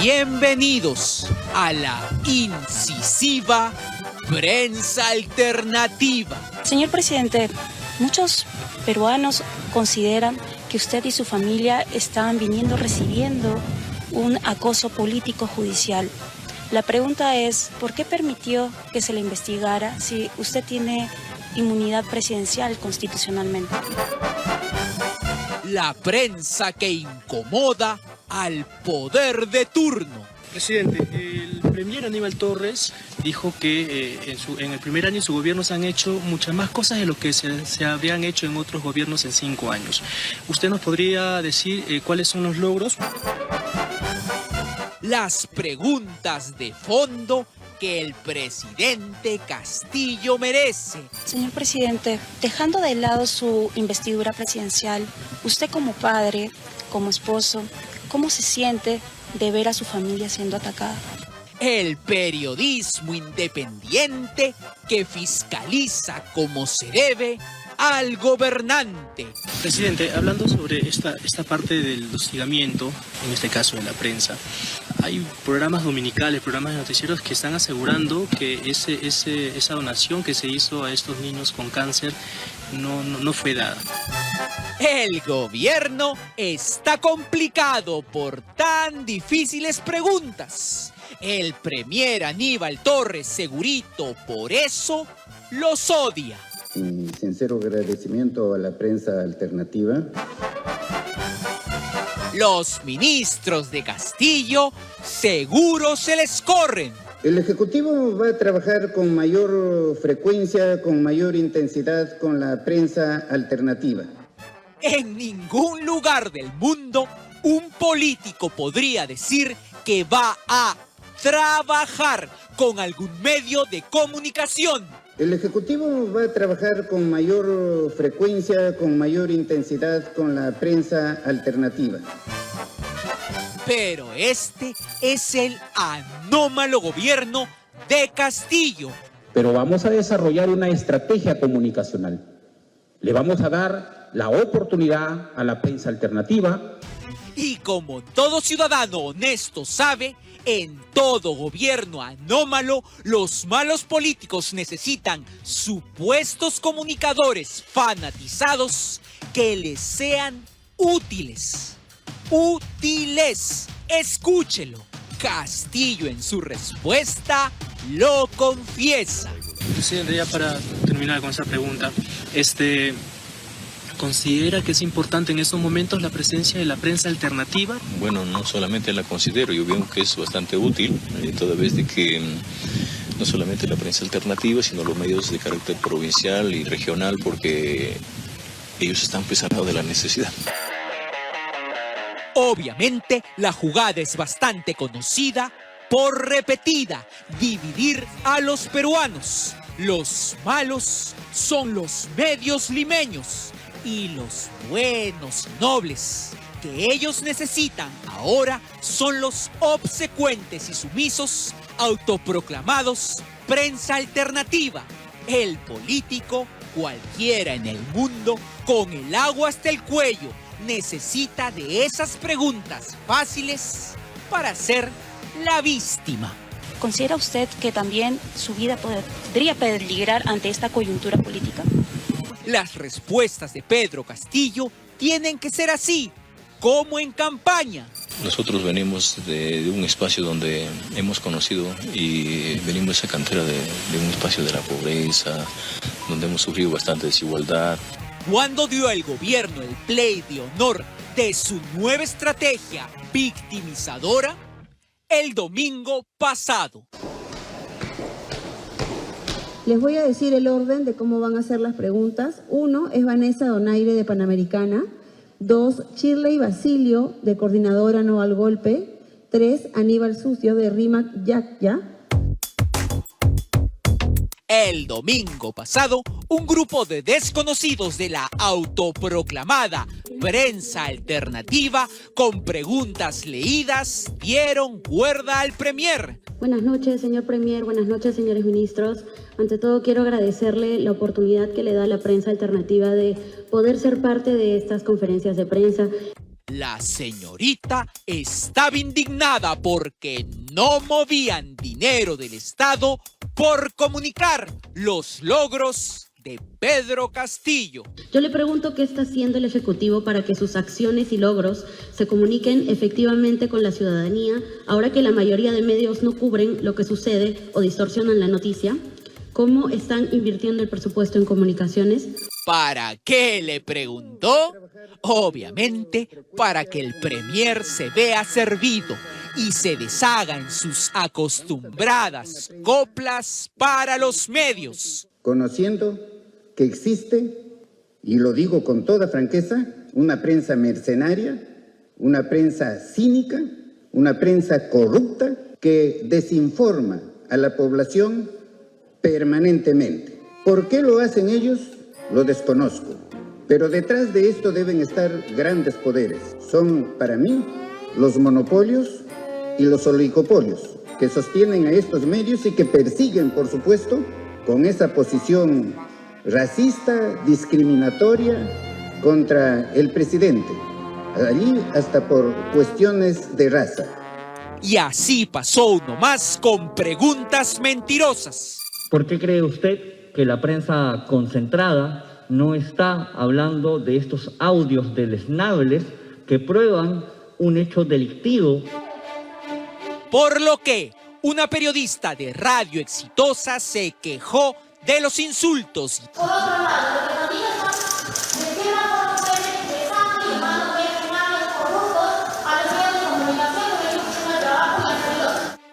Bienvenidos a la incisiva prensa alternativa. Señor presidente, muchos peruanos consideran que usted y su familia estaban recibiendo un acoso político judicial. La pregunta es, ¿por qué permitió que se le investigara si usted tiene inmunidad presidencial constitucionalmente? La prensa que incomoda al poder de turno. Presidente, el premier Aníbal Torres dijo que en el primer año de su gobierno se han hecho muchas más cosas de lo que se habrían hecho en otros gobiernos en 5 años. ¿Usted nos podría decir cuáles son los logros? Las preguntas de fondo que el presidente Castillo merece. Señor presidente, dejando de lado su investidura presidencial, usted como padre, como esposo, ¿cómo se siente de ver a su familia siendo atacada? El periodismo independiente que fiscaliza como se debe al gobernante. Presidente, hablando sobre esta parte del hostigamiento, en este caso de la prensa, hay programas dominicales, programas de noticieros que están asegurando que esa donación que se hizo a estos niños con cáncer no fue dada. El gobierno está complicado por tan difíciles preguntas. El premier Aníbal Torres Segurito por eso los odia. Mi sincero agradecimiento a la prensa alternativa. Los ministros de Castillo seguro se les corren. El Ejecutivo va a trabajar con mayor frecuencia, con mayor intensidad con la prensa alternativa. En ningún lugar del mundo un político podría decir que va a trabajar con algún medio de comunicación. El Ejecutivo va a trabajar con mayor frecuencia, con mayor intensidad con la prensa alternativa. Pero este es el anómalo gobierno de Castillo. Pero vamos a desarrollar una estrategia comunicacional. Le vamos a dar la oportunidad a la prensa alternativa. Y como todo ciudadano honesto sabe, en todo gobierno anómalo, los malos políticos necesitan supuestos comunicadores fanatizados que les sean útiles. Útiles. Escúchelo. Castillo en su respuesta lo confiesa. Presidente, ya para terminar con esa pregunta, ¿considera que es importante en estos momentos la presencia de la prensa alternativa? Bueno, no solamente la considero, yo veo que es bastante útil, toda vez de que no solamente la prensa alternativa, sino los medios de carácter provincial y regional, porque ellos están pesando de la necesidad. Obviamente, la jugada es bastante conocida por repetida, dividir a los peruanos. Los malos son los medios limeños y los buenos y nobles que ellos necesitan ahora son los obsecuentes y sumisos, autoproclamados prensa alternativa. El político, cualquiera en el mundo, con el agua hasta el cuello, necesita de esas preguntas fáciles para ser la víctima. ¿Considera usted que también su vida podría peligrar ante esta coyuntura política? Las respuestas de Pedro Castillo tienen que ser así, como en campaña. Nosotros venimos de un espacio donde hemos conocido y venimos de esa cantera de un espacio de la pobreza, donde hemos sufrido bastante desigualdad. Cuando dio el gobierno el play de honor de su nueva estrategia victimizadora, el domingo pasado. Les voy a decir el orden de cómo van a ser las preguntas. 1 es Vanessa Donaire de Panamericana. 2, Shirley Basilio de Coordinadora No al Golpe. 3, Aníbal Sucio de Rimac Yacya. El domingo pasado, un grupo de desconocidos de la autoproclamada prensa alternativa, con preguntas leídas, dieron cuerda al premier. Buenas noches, señor premier. Buenas noches, señores ministros. Ante todo, quiero agradecerle la oportunidad que le da la prensa alternativa de poder ser parte de estas conferencias de prensa. La señorita estaba indignada porque no movían dinero del Estado por comunicar los logros de Pedro Castillo. Yo le pregunto qué está haciendo el Ejecutivo para que sus acciones y logros se comuniquen efectivamente con la ciudadanía, ahora que la mayoría de medios no cubren lo que sucede o distorsionan la noticia. ¿Cómo están invirtiendo el presupuesto en comunicaciones? ¿Para qué le preguntó? Obviamente, para que el premier se vea servido y se deshaga en sus acostumbradas coplas para los medios. Conociendo que existe, y lo digo con toda franqueza, una prensa mercenaria, una prensa cínica, una prensa corrupta que desinforma a la población permanentemente. ¿Por qué lo hacen ellos? Lo desconozco. Pero detrás de esto deben estar grandes poderes. Son, para mí, los monopolios y los oligopolios que sostienen a estos medios y que persiguen, por supuesto, con esa posición racista, discriminatoria contra el presidente. Allí hasta por cuestiones de raza. Y así pasó uno más con preguntas mentirosas. ¿Por qué cree usted que la prensa concentrada no está hablando de estos audios deleznables que prueban un hecho delictivo? Por lo que una periodista de Radio Exitosa se quejó de los insultos.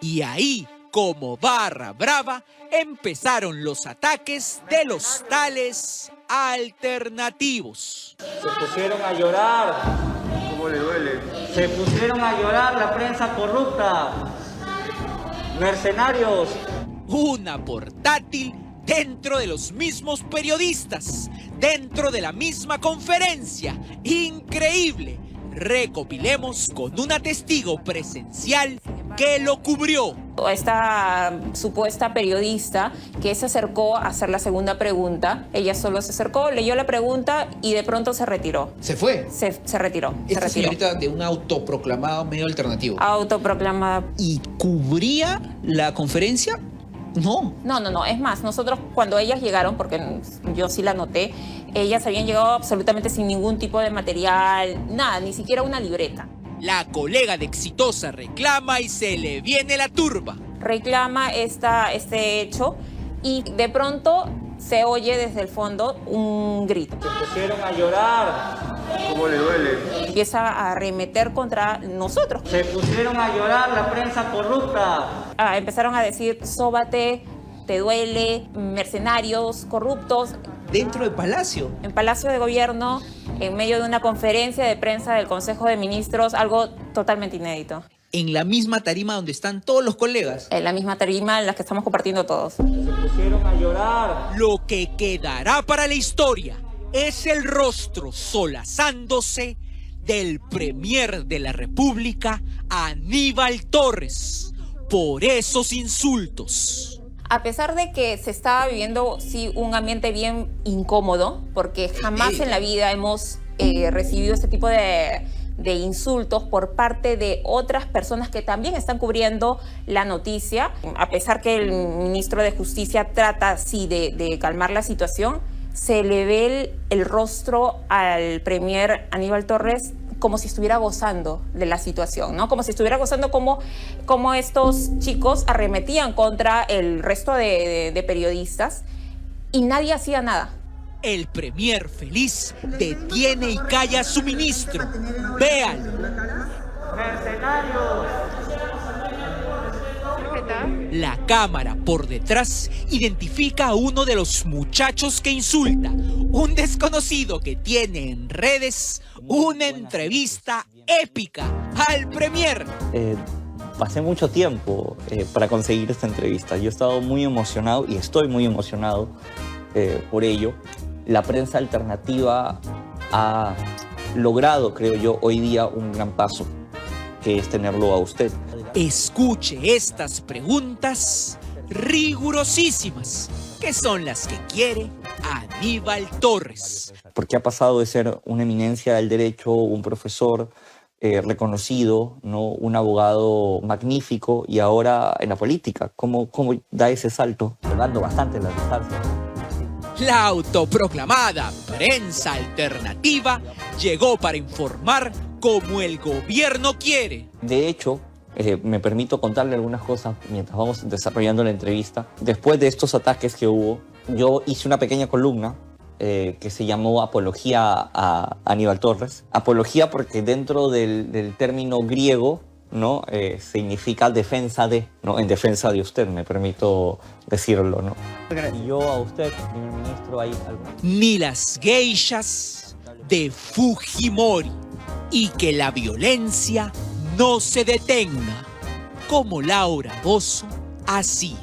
Y ahí, como barra brava, empezaron los ataques de los tales alternativos. Se pusieron a llorar. ¿Cómo le duele? Se pusieron a llorar la prensa corrupta. Mercenarios. Una portátil dentro de los mismos periodistas, dentro de la misma conferencia. Increíble. Recopilemos con una testigo presencial que lo cubrió. Esta supuesta periodista que se acercó a hacer la segunda pregunta, ella solo se acercó, leyó la pregunta y de pronto se retiró. ¿Se fue? Se retiró. Esta señorita de un autoproclamado medio alternativo. Autoproclamada. ¿Y cubría la conferencia? No. No. Es más, nosotros cuando ellas llegaron, porque yo sí la noté, ellas habían llegado absolutamente sin ningún tipo de material, nada, ni siquiera una libreta. La colega de Exitosa reclama y se le viene la turba. Reclama este hecho y de pronto se oye desde el fondo un grito. Se pusieron a llorar. ¿Cómo le duele? Empieza a arremeter contra nosotros. Se pusieron a llorar la prensa corrupta. Empezaron a decir, sóbate, te duele, mercenarios, corruptos. ¿Dentro del Palacio? En Palacio de Gobierno, en medio de una conferencia de prensa del Consejo de Ministros, algo totalmente inédito. En la misma tarima donde están todos los colegas. En la misma tarima en la que estamos compartiendo todos. Se pusieron a llorar. Lo que quedará para la historia es el rostro solazándose del premier de la República, Aníbal Torres, por esos insultos. A pesar de que se estaba viviendo, sí, un ambiente bien incómodo, porque jamás en la vida hemos recibido este tipo de insultos por parte de otras personas que también están cubriendo la noticia. A pesar que el ministro de Justicia trata, sí, de calmar la situación, se le ve el rostro al premier Aníbal Torres como si estuviera gozando de la situación, ¿no? Como si estuviera gozando como estos chicos arremetían contra el resto de periodistas y nadie hacía nada. El premier feliz detiene y calla a su ministro. Véanlo. ¡Mercenarios! La cámara por detrás identifica a uno de los muchachos que insulta, un desconocido que tiene en redes una entrevista épica al premier. Pasé mucho tiempo para conseguir esta entrevista. Yo he estado muy emocionado y estoy muy emocionado por ello. La prensa alternativa ha logrado, creo yo, hoy día un gran paso, que es tenerlo a usted. Escuche estas preguntas rigurosísimas, que son las que quiere Aníbal Torres. Porque ha pasado de ser una eminencia del derecho, un profesor, reconocido, ¿no? Un abogado magnífico y ahora en la política. ¿Cómo da ese salto? Llevando bastante las distancias. La autoproclamada prensa alternativa llegó para informar como el gobierno quiere. De hecho, me permito contarle algunas cosas mientras vamos desarrollando la entrevista. Después de estos ataques que hubo, yo hice una pequeña columna que se llamó Apología a Aníbal Torres. Apología porque dentro del término griego, ¿no? Significa defensa de, ¿no? En defensa de usted, me permito decirlo, ¿no? Y yo a usted, primer ministro, hay algo. Ni las geishas de Fujimori. Y que la violencia no se detenga, como Laura Bozzo hacía.